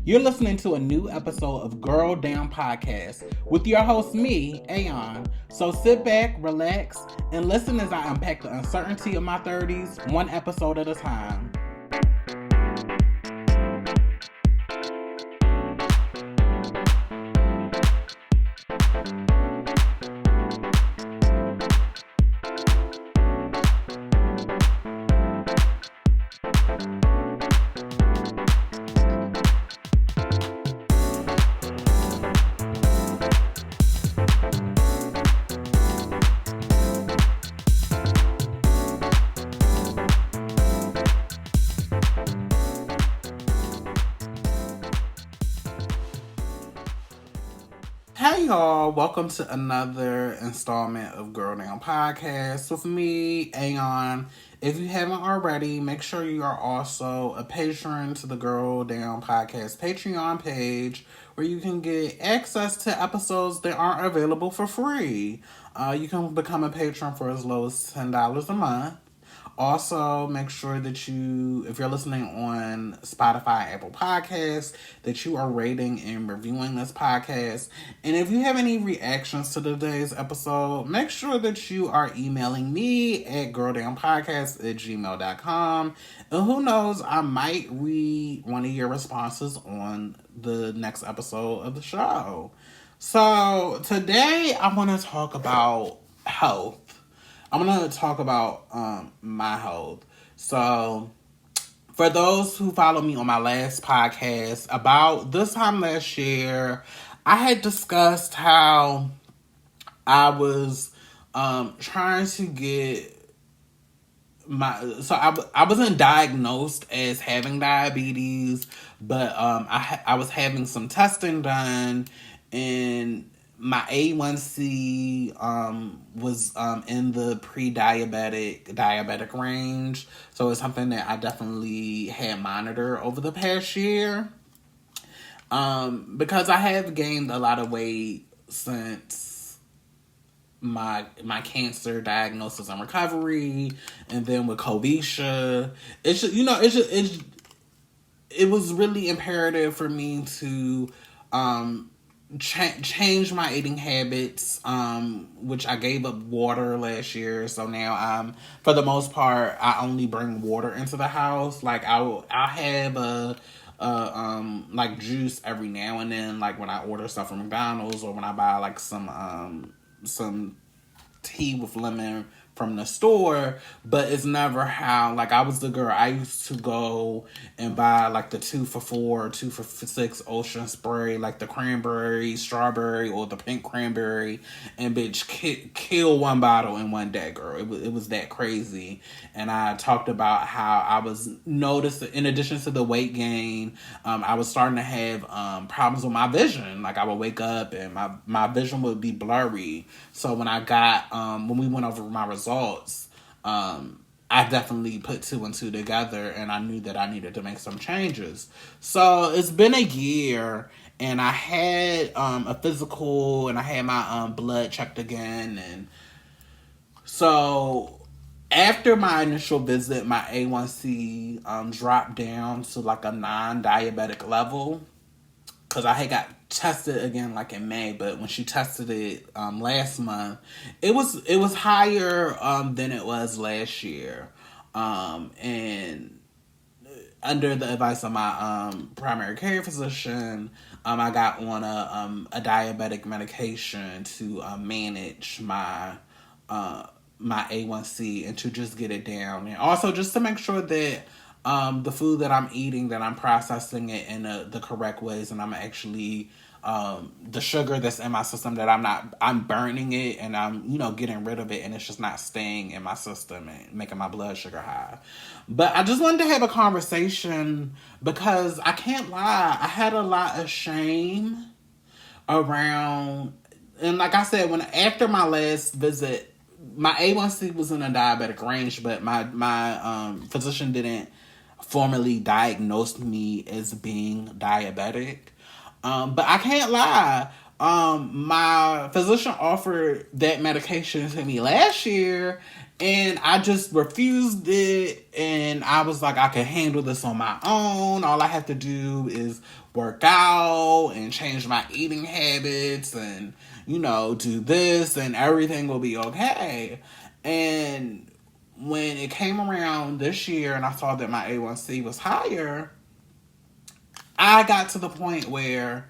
You're listening to a new episode of Girl Down Podcast with your host, me, Aeon. So sit back, relax, and listen as I unpack the uncertainty of my 30s, one episode at a time. Hey y'all, welcome to another installment of Girl Down Podcast with me, Aeon. If you haven't already, make sure you are also a patron to the Girl Down Podcast Patreon page where you can get access to episodes that aren't available for free. You can become a patron for as low as $10 a month. Also, make sure that you, if you're listening on Spotify, Apple Podcasts, that you are rating and reviewing this podcast. And if you have any reactions to today's episode, make sure that you are emailing me at girldownpodcast@gmail.com. And who knows, I might read one of your responses on the next episode of the show. So, today I want to talk about health. I'm going to talk about my health. So, for those who follow me on my last podcast, about this time last year, I had discussed how I was trying to get I wasn't diagnosed as having diabetes, but I was having some testing done, and my A1C was in the diabetic range. So it's something that I definitely had monitored over the past year. Because I have gained a lot of weight since my cancer diagnosis and recovery, and then with Covisha, it was really imperative for me to change my eating habits, which I gave up water last year. So now for the most part, I only bring water into the house. Like I'll have like juice every now and then, like when I order stuff from McDonald's, or when I buy like some tea with lemon from the store. But it's never how, like, I was the girl, I used to go and buy like the 2 for $4, 2 for $6 ocean spray, like the cranberry, strawberry, or the pink cranberry, and bitch kill one bottle in one day, girl. It was that crazy. And I talked about how I was noticing, in addition to the weight gain, I was starting to have problems with my vision. Like I would wake up and my vision would be blurry. So when when we went over my results, I definitely put 2 and 2 together, and I knew that I needed to make some changes. So it's been a year, and I had a physical, and I had my blood checked again, and so after my initial visit, my A1C dropped down to like a non-diabetic level, because I had got tested again like in May, but when she tested it last month, it was higher than it was last year, and under the advice of my primary care physician, I got on a diabetic medication to manage my my A1C, and to just get it down, and also just to make sure that the food that I'm eating, that I'm processing it in the correct ways, and I'm actually the sugar that's in my system, that I'm burning it, and I'm getting rid of it, and it's just not staying in my system and making my blood sugar high. But I just wanted to have a conversation, because I can't lie, I had a lot of shame around, and like I said, after my last visit, my A1C was in a diabetic range, but my physician didn't formally diagnosed me as being diabetic. But I can't lie. My physician offered that medication to me last year, and I just refused it, and I was like, I can handle this on my own. All I have to do is work out and change my eating habits and, do this and everything will be okay. And when it came around this year and I saw that my A1C was higher, I got to the point where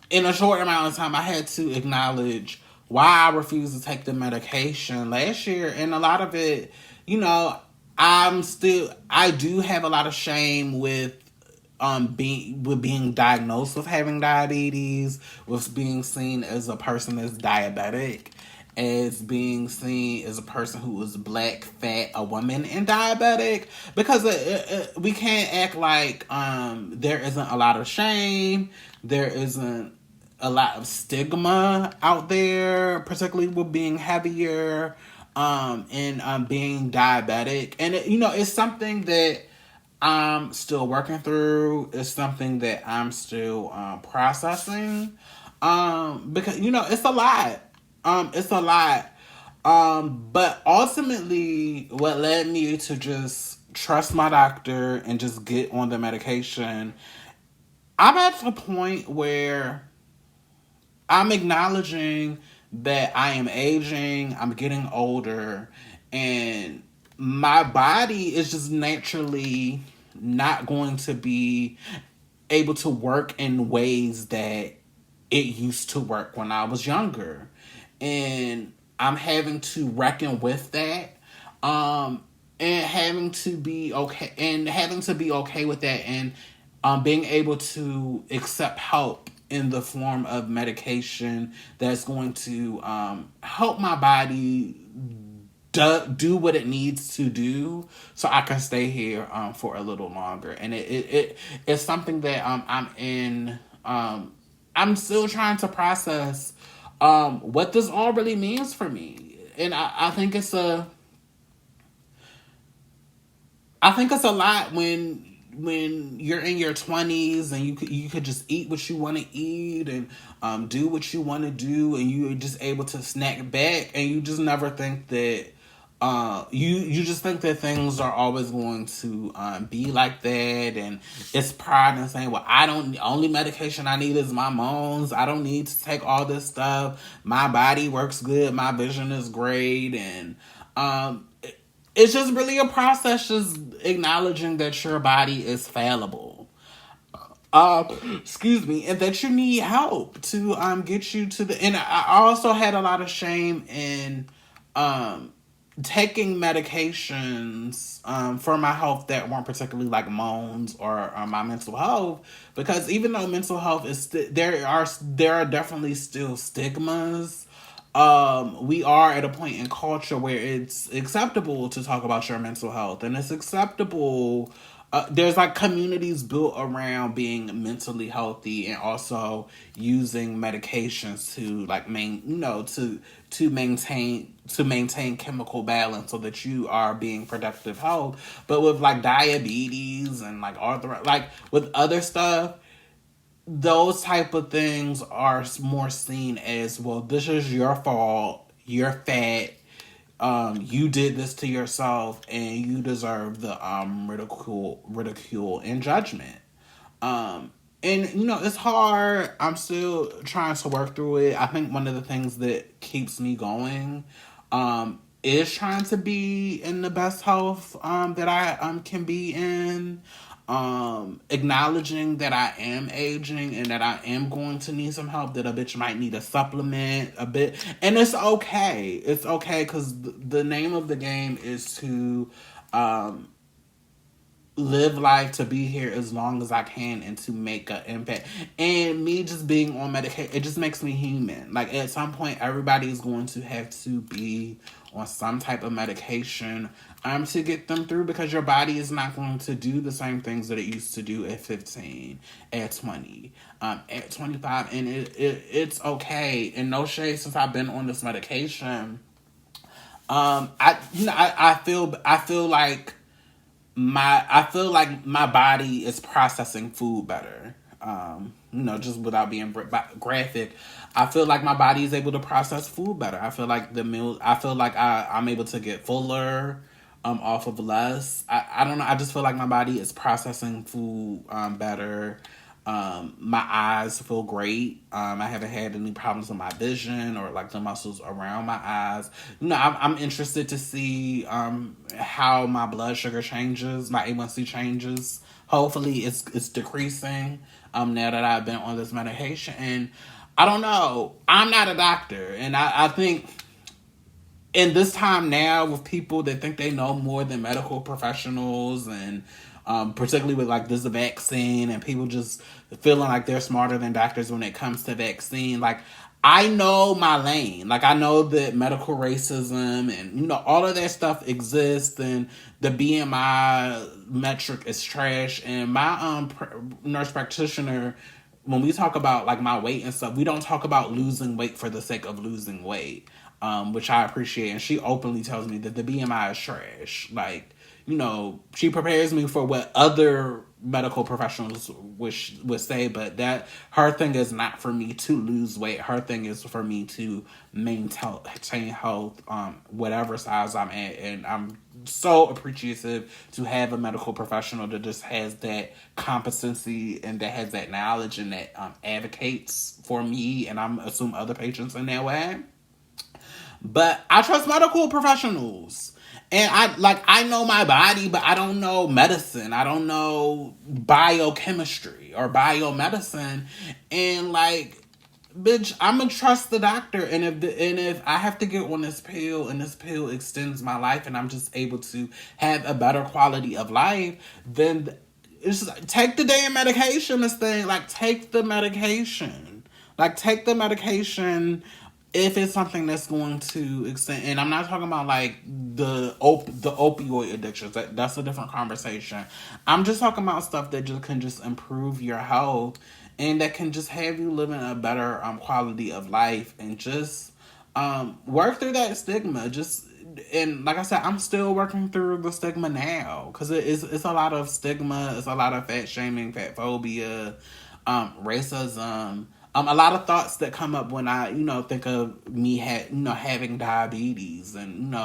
in a short amount of time I had to acknowledge why I refused to take the medication last year. And a lot of it, I do have a lot of shame with being diagnosed with having diabetes, with being seen as a person that's diabetic, as being seen as a person who is black, fat, a woman, and diabetic. Because we can't act like there isn't a lot of shame, there isn't a lot of stigma out there, particularly with being heavier and being diabetic. And it's something that I'm still working through. It's something that I'm still processing. Because it's a lot. It's a lot. But ultimately, what led me to just trust my doctor and just get on the medication, I'm at the point where I'm acknowledging that I am aging, I'm getting older, and my body is just naturally not going to be able to work in ways that it used to work when I was younger. And I'm having to reckon with that. And having to be okay with that, and being able to accept help in the form of medication that's going to help my body do what it needs to do so I can stay here for a little longer. And it's something that I'm in. I'm still trying to process what this all really means for me. And I think it's a lot when you're in your 20s and you could just eat what you want to eat and do what you want to do, and you're just able to snack back, and you just never think that you just think that things are always going to be like that. And it's pride in saying, well, the only medication I need is my moans. I don't need to take all this stuff. My body works good. My vision is great. And it's just really a process, just acknowledging that your body is fallible. Excuse me, and that you need help to get you to the. And I also had a lot of shame in taking medications for my health that weren't particularly like moans or my mental health, because even though mental health is there are definitely still stigmas. We are at a point in culture where it's acceptable to talk about your mental health, and it's acceptable. There's like communities built around being mentally healthy and also using medications to like to maintain chemical balance so that you are being productive health. But with like diabetes and like like with other stuff, those type of things are more seen as, well, this is your fault, you're fat, you did this to yourself, and you deserve the ridicule and judgment. And it's hard. I'm still trying to work through it. I think one of the things that keeps me going is trying to be in the best health that I can be in. Acknowledging that I am aging and that I am going to need some help, that a bitch might need a supplement a bit. And it's okay. It's okay, because the name of the game is to live life, to be here as long as I can, and to make an impact. And me just being on medication, it just makes me human. Like at some point, everybody is going to have to be on some type of medication to get them through, because your body is not going to do the same things that it used to do at 15, at 20, at 25. And it's okay. And no shade, since I've been on this medication, I feel like my body is processing food better. Just without being graphic, I feel like my body is able to process food better. I feel like I'm able to get fuller off of less. I don't know. I just feel like my body is processing food better. My eyes feel great. I haven't had any problems with my vision or like the muscles around my eyes. I'm interested to see how my blood sugar changes, my A1C changes. Hopefully, it's decreasing. Now that I've been on this medication, and I don't know. I'm not a doctor, and I think in this time now with people that think they know more than medical professionals, and particularly with like this vaccine and people just feeling like they're smarter than doctors when it comes to vaccine, like I know my lane. Like I know that medical racism and all of that stuff exists, and the BMI metric is trash. And my nurse practitioner, when we talk about like my weight and stuff, we don't talk about losing weight for the sake of losing weight, which I appreciate. And she openly tells me that the BMI is trash. Like, she prepares me for what other medical professionals would say, but that her thing is not for me to lose weight. Her thing is for me to maintain health, whatever size I'm at. And I'm so appreciative to have a medical professional that just has that competency and that has that knowledge and that advocates for me, and I'm assume other patients in that way. But I trust medical professionals. And I know my body, but I don't know medicine. I don't know biochemistry or biomedicine. And like, bitch, I'm gonna trust the doctor. And if I have to get on this pill and this pill extends my life and I'm just able to have a better quality of life, then it's just, take the damn medication. This thing, like, take the medication. Like, take the medication if it's something that's going to extend. And I'm not talking about like the opioid addictions. That's a different conversation. I'm just talking about stuff that can just improve your health and that can just have you living a better quality of life, and just work through that stigma. And like I said, I'm still working through the stigma now, because it's a lot of stigma. It's a lot of fat shaming, fat phobia, racism. A lot of thoughts that come up when I, think of me having diabetes, and,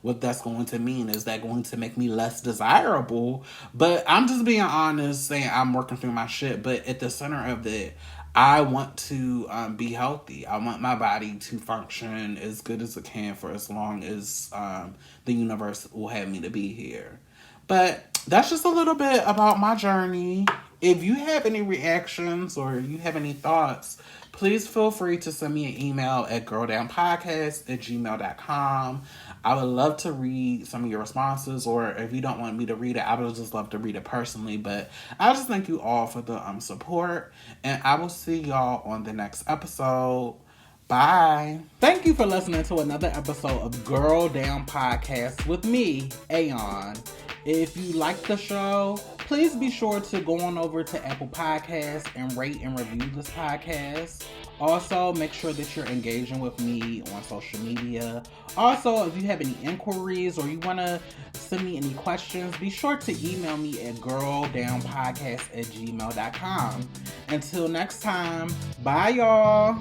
what that's going to mean. Is that going to make me less desirable? But I'm just being honest, saying I'm working through my shit. But at the center of it, I want to be healthy. I want my body to function as good as it can for as long as the universe will have me to be here. But that's just a little bit about my journey. If you have any reactions or you have any thoughts, please feel free to send me an email at girldownpodcast@gmail.com. I would love to read some of your responses, or if you don't want me to read it, I would just love to read it personally. But I just thank you all for the support, and I will see y'all on the next episode. Bye. Thank you for listening to another episode of Girl Down Podcast with me, Aeon. If you like the show, please be sure to go on over to Apple Podcasts and rate and review this podcast. Also, make sure that you're engaging with me on social media. Also, if you have any inquiries or you want to send me any questions, be sure to email me at girldownpodcast@gmail.com. Until next time, bye y'all.